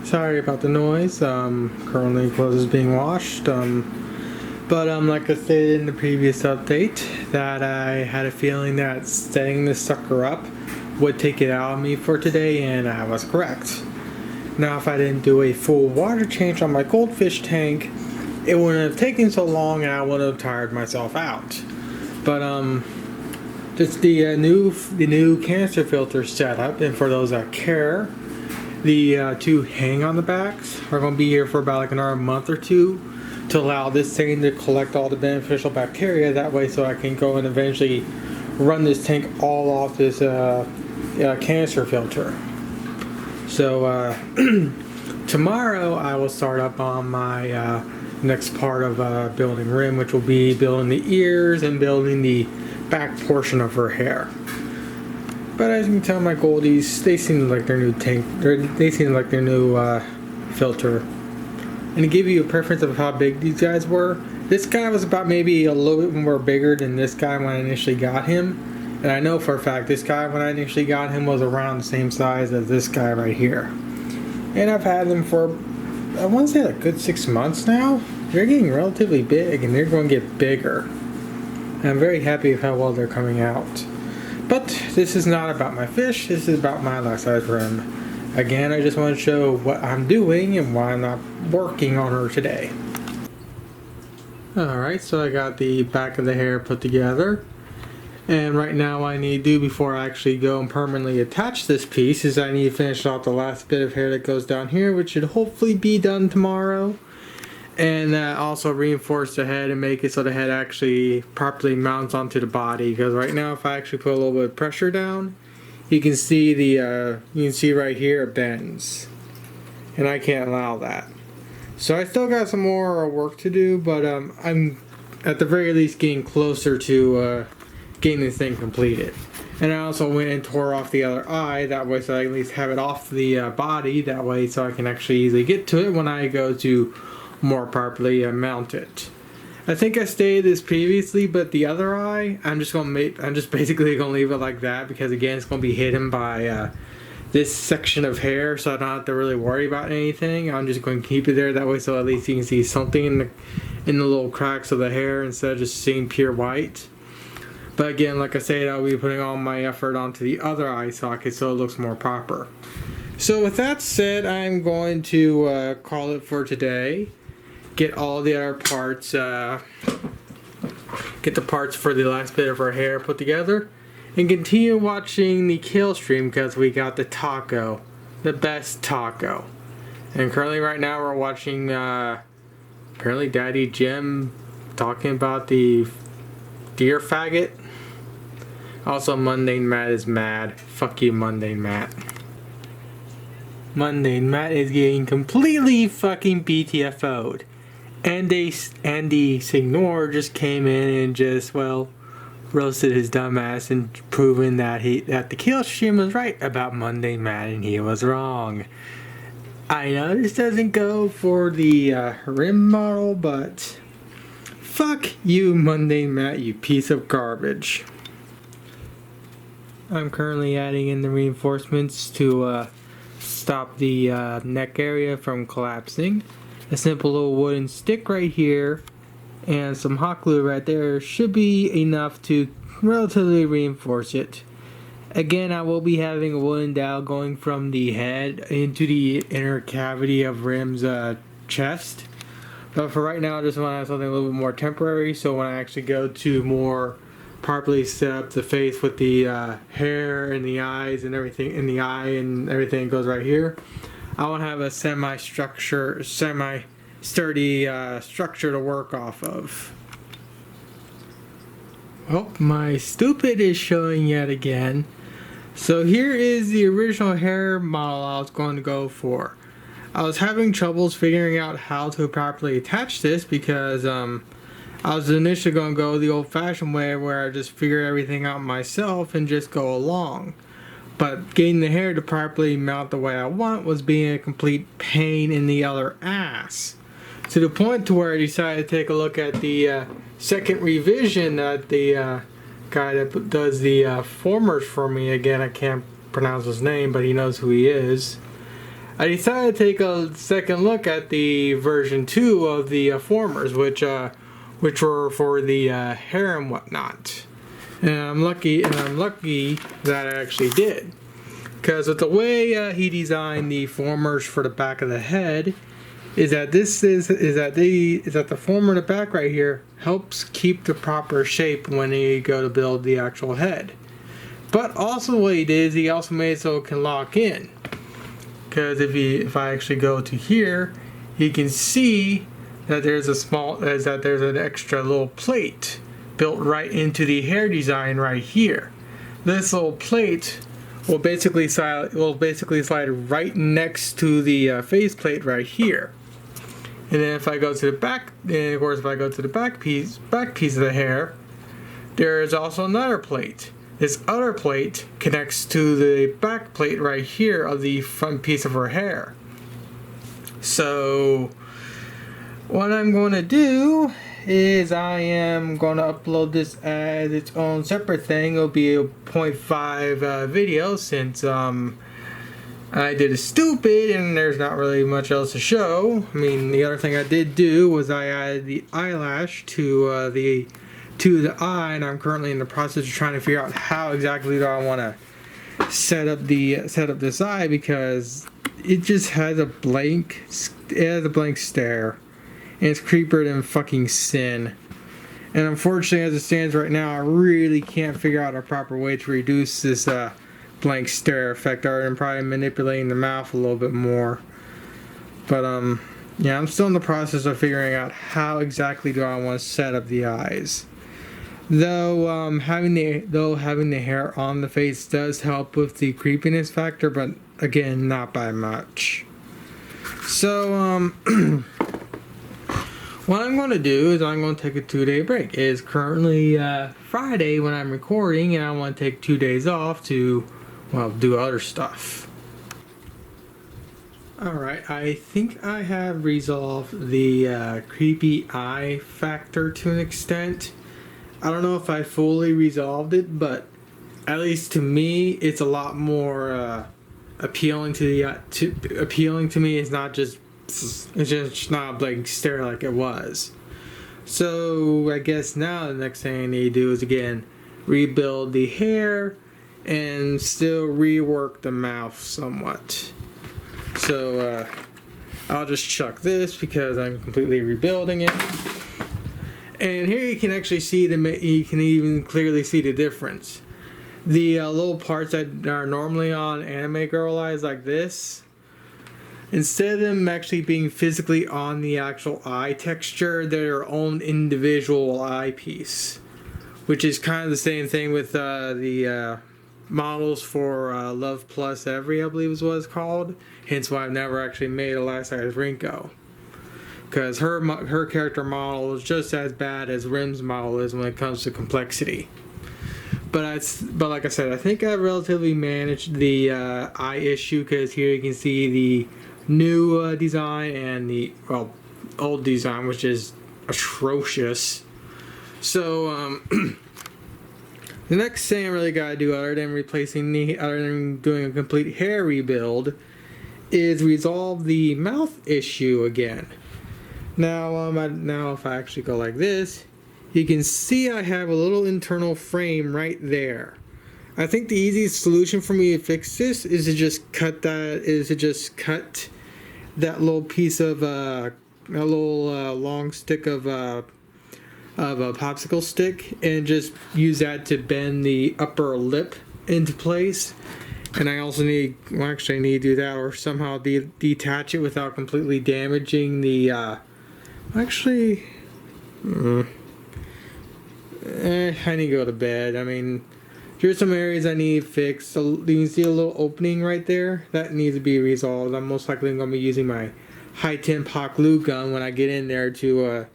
Sorry about the noise. Currently clothes is being washed. But like I stated in the previous update, that I had a feeling that setting this sucker up would take it out of me for today, and I was correct. Now, if I didn't do a full water change on my goldfish tank, it wouldn't have taken so long, and I would have tired myself out. But just the new canister filter setup, and for those that care. The two hang on the backs are going to be here for about like another month or two to allow this thing to collect all the beneficial bacteria. That way, so I can go and eventually run this tank all off this canister filter. So tomorrow I will start up on my next part of building Rim, which will be building the ears and building the back portion of her hair. But as you can tell, my goldies, they seem like their new tank. They seem like their new filter. And to give you a preference of how big these guys were, this guy was about maybe a little bit more bigger than this guy when I initially got him. And I know for a fact this guy when I initially got him was around the same size as this guy right here. And I've had them for, I want to say, like a good 6 months now. They're getting relatively big and they're going to get bigger. And I'm very happy with how well they're coming out. But this is not about my fish, this is about my life size Rim. Again, I just want to show what I'm doing and why I'm not working on her today. Alright, so I got the back of the hair put together. And right now what I need to do before I actually go and permanently attach this piece is I need to finish off the last bit of hair that goes down here, which should hopefully be done tomorrow. And also reinforce the head and make it so the head actually properly mounts onto the body. Because right now, if I actually put a little bit of pressure down, you can see right here it bends, and I can't allow that. So I still got some more work to do, but I'm at the very least getting closer to getting this thing completed. And I also went and tore off the other eye, that way so I can at least have it off the body. That way, so I can actually easily get to it when I go to more properly mount it. I think I stated this previously, but the other eye, I'm just basically gonna leave it like that because again, it's gonna be hidden by this section of hair, so I don't have to really worry about anything. I'm just going to keep it there that way, so at least you can see something in the little cracks of the hair instead of just seeing pure white. But again, like I said, I'll be putting all my effort onto the other eye socket so it looks more proper. So with that said, I'm going to call it for today. Get all the other parts, get the parts for the last bit of our hair put together, and continue watching the kill stream because we got the taco, the best taco. And currently right now we're watching apparently Daddy Jim talking about the deer faggot. Also Mundane Matt is mad. Fuck you, Mundane Matt. Mundane Matt is getting completely fucking BTFO'd. Andy Signor just came in and just, well, roasted his dumbass and proven that the kill stream was right about Mundane Matt and he was wrong. I know this doesn't go for the Rim model, but fuck you, Mundane Matt, you piece of garbage. I'm currently adding in the reinforcements to stop the neck area from collapsing. A simple little wooden stick right here and some hot glue right there should be enough to relatively reinforce it. Again, I will be having a wooden dowel going from the head into the inner cavity of Rim's chest. But for right now, I just want to have something a little bit more temporary, so when I actually go to more properly set up the face with the hair and the eyes and everything, in the eye and everything goes right here, I want to have a semi-sturdy structure to work off of. Oh, my stupid is showing yet again. So here is the original hair model I was going to go for. I was having troubles figuring out how to properly attach this because I was initially going to go the old-fashioned way where I just figure everything out myself and just go along. But getting the hair to properly mount the way I want was being a complete pain in the other ass. To the point to where I decided to take a look at the second revision that the guy that does the formers for me, again I can't pronounce his name but he knows who he is. I decided to take a second look at the version 2 of the formers, which were for the hair and whatnot. And I'm lucky that I actually did, because with the way he designed the formers for the back of the head, is that the former in the back right here helps keep the proper shape when you go to build the actual head. But also what he did is he also made it so it can lock in. Because if I actually go to here, you can see that there's an extra little plate built right into the hair design right here. This little plate will basically slide right next to the face plate right here. And then if I go to the back, and of course if I go to the back piece of the hair, there is also another plate. This other plate connects to the back plate right here of the front piece of her hair. So what I'm going to do is I am going to upload this as its own separate thing. It'll be a 0.5 video, since I did a stupid and there's not really much else to show. I mean, the other thing I did do was I added the eyelash to the eye, and I'm currently in the process of trying to figure out how exactly do I want to set up this eye, because it just has a blank stare, and it's creepier than fucking sin. And unfortunately, as it stands right now, I really can't figure out a proper way to reduce this blank stare effect, other than probably manipulating the mouth a little bit more. But yeah, I'm still in the process of figuring out how exactly do I want to set up the eyes. Though having the hair on the face does help with the creepiness factor, but again, not by much. So what I'm going to do is I'm going to take a 2-day break. It is currently Friday when I'm recording, and I want to take 2 days off to, well, do other stuff. Alright, I think I have resolved the creepy eye factor to an extent. I don't know if I fully resolved it, but at least to me, it's a lot more appealing to me. It's just not a blank stare like it was. So I guess now the next thing I need to do is again rebuild the hair and still rework the mouth somewhat. So I'll just chuck this because I'm completely rebuilding it. And here you can actually see you can even clearly see the difference. The little parts that are normally on anime girl eyes like this, instead of them actually being physically on the actual eye texture, they're their own individual eyepiece. Which is kind of the same thing with the models for Love Plus Every, I believe is what it's called. Hence why I've never actually made a life size Rinko. Because her character model is just as bad as Rim's model is when it comes to complexity. But like I said, I think I relatively managed the eye issue, because here you can see the new design and the old design, which is atrocious. So the next thing I really gotta do, other than doing a complete hair rebuild, is resolve the mouth issue again. Now, if I actually go like this, you can see I have a little internal frame right there. I think the easiest solution for me to fix this is to just cut that little piece of a little long stick of a popsicle stick, and just use that to bend the upper lip into place. And I also need to do that, or somehow detach it without completely damaging the I need to go to bed. I mean, here's some areas I need fixed. So you can see a little opening right there. That needs to be resolved. I'm most likely going to be using my high temp hot glue gun when I get in there to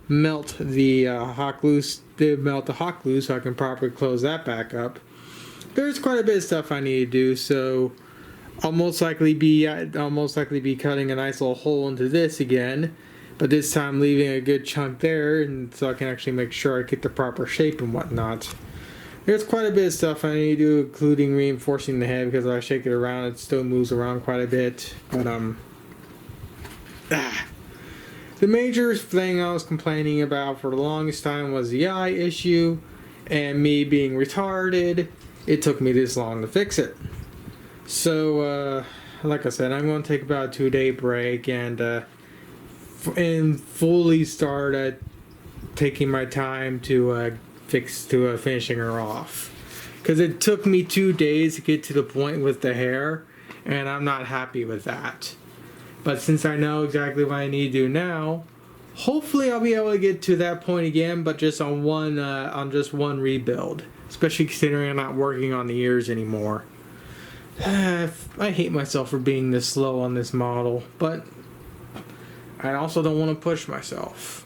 melt the hot glue so I can properly close that back up. There's quite a bit of stuff I need to do, so I'll most likely be cutting a nice little hole into this again. But this time leaving a good chunk there, and so I can actually make sure I get the proper shape and whatnot. There's quite a bit of stuff I need to do, including reinforcing the head, because I shake it around, it still moves around quite a bit. But the major thing I was complaining about for the longest time was the eye issue, and me being retarded. It took me this long to fix it. So, like I said, I'm going to take about a 2-day break and fully start taking my time to finishing her off. Because it took me 2 days to get to the point with the hair, and I'm not happy with that. But since I know exactly what I need to do now, hopefully I'll be able to get to that point again, but just on just one rebuild. Especially considering I'm not working on the ears anymore. I hate myself for being this slow on this model, but I also don't want to push myself.